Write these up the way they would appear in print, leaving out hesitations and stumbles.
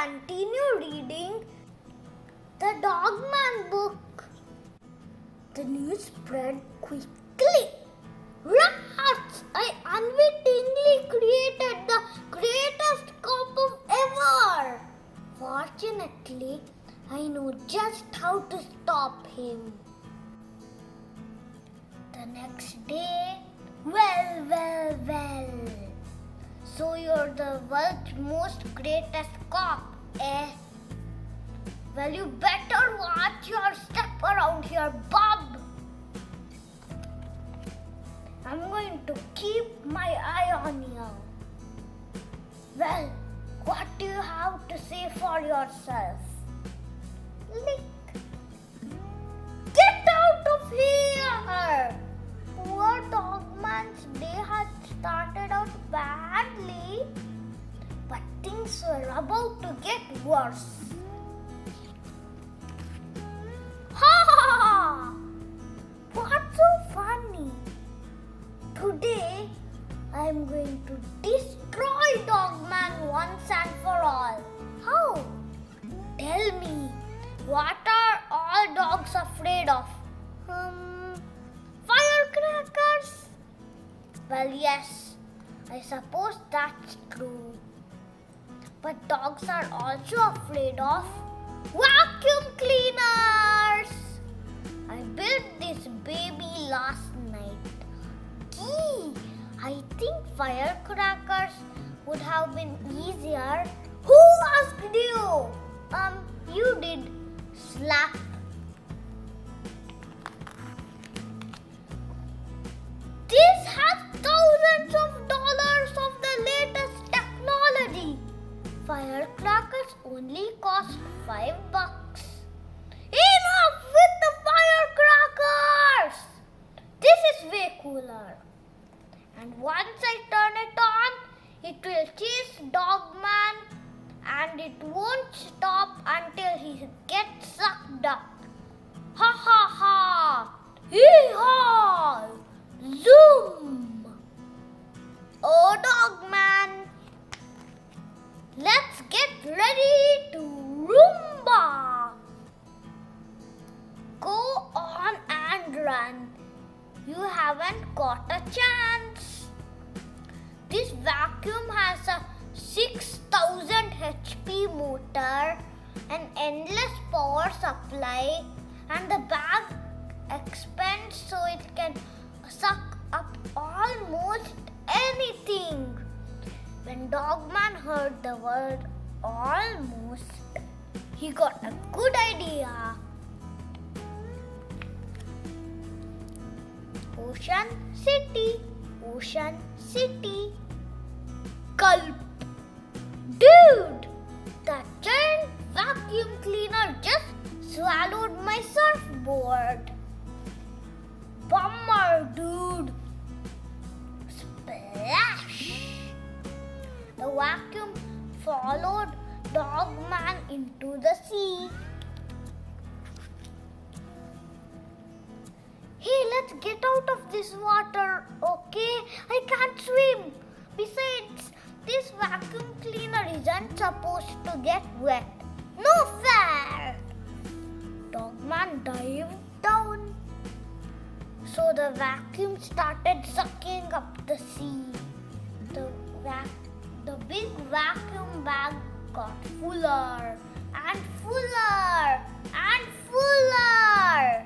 continue reading the Dogman book. The news spread quickly. Rats! I unwittingly created the greatest cop of ever. Fortunately, I know just how to stop him. The next day, well. So you're the world's most greatest cop, eh? Well, you better watch your step around here, bub. I'm going to keep my eye on you. Well, what do you have to say for yourself? Lick. Get out of here! Poor Dogman's day had started out badly, but things were about to get worse. Ha! What's so funny? Today, I'm going to destroy Dogman once and for all. How? Tell me, what are all dogs afraid of? Firecrackers? Well, yes, I suppose that's true. But dogs are also afraid of vacuum cleaners. I built this baby last night. Gee, I think firecrackers would have been easier. Who asked you? You did. Slap. This has thousands of dollars of the latest technology. Firecrackers only cost $5. Enough with the firecrackers! This is way cooler. And once I turn it on, it will chase Dogman and it won't stop until he gets sucked up. Ha ha ha! Hee-haw! Zoom! Oh, Dogman! Let's get ready to Roomba! Go on and run. You haven't got a chance. This vacuum has a 6,000 HP motor, an endless power supply, and the bag expands so it can suck up almost anything. When Dogman heard the word almost, he got a good idea. Ocean City, Ocean City. Gulp. Dude, that giant vacuum cleaner just swallowed my surfboard. Bummer, dude. Splash. The vacuum followed Dogman into the sea. Hey, let's get out of this water, okay? I can't swim. Besides, this vacuum cleaner isn't supposed to get wet. No fair! Dogman dived down. So the vacuum started sucking up the sea. The big vacuum bag got fuller and fuller and fuller.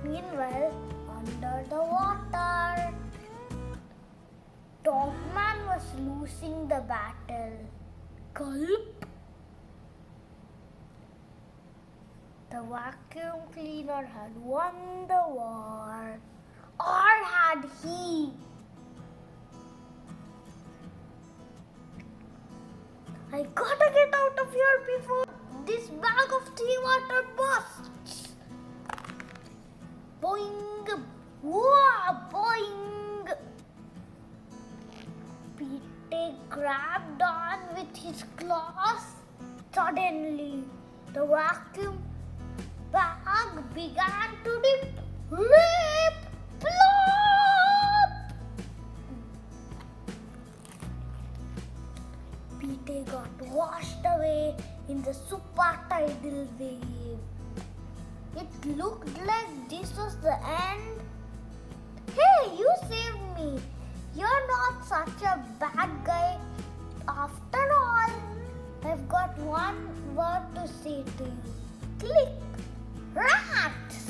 Meanwhile, under the water, Dogman was losing the battle. Gulp! The vacuum cleaner had won the war. Or had he? I gotta get out of here before this bag of seawater bursts. Boing! Whoa! Boing! Pete grabbed on with his claws. Suddenly, the vacuum bag began to dip. Rip! Plop! Pete got washed away in the super tidal wave. It looked like this was the end. Hey, you saved me. You're not such a bad guy. After all, I've got one word to say to you. Click. Rats!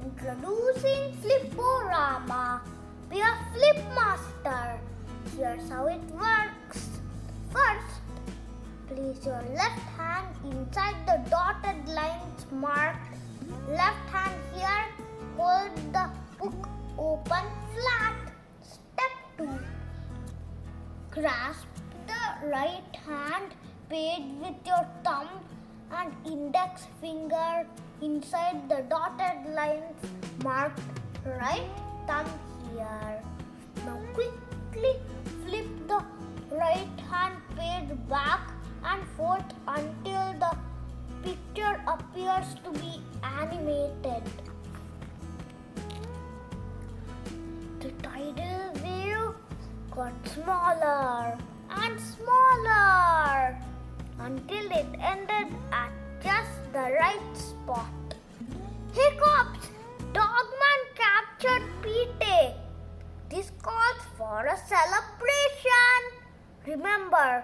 Introducing Fliporama. Be a flip master. Here's how it works. First, place your left hand inside the dotted lines marked left hand here. Hold the book open flat. Step 2. Grasp the right hand page with your thumb and index finger inside the dotted lines marked right thumb here. Now quickly flip the right hand page back and forth until the picture appears to be animated. The tidal wave got smaller and smaller until it ended at just the right spot. Hiccups! Dogman captured Pete. This calls for a celebration. Remember,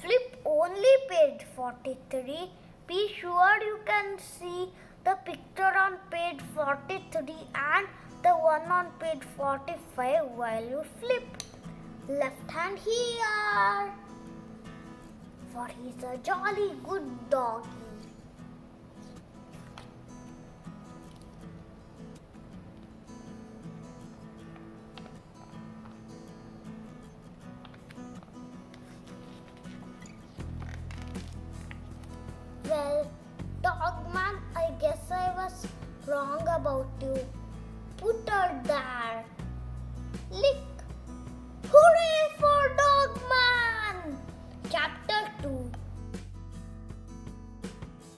flip only page 43. Be sure you can see the picture on page 43 and the one on page 45 while you flip. Left hand here, for he's a jolly good doggy. Well, Dogman, I guess I was wrong about you. Put her there. Lick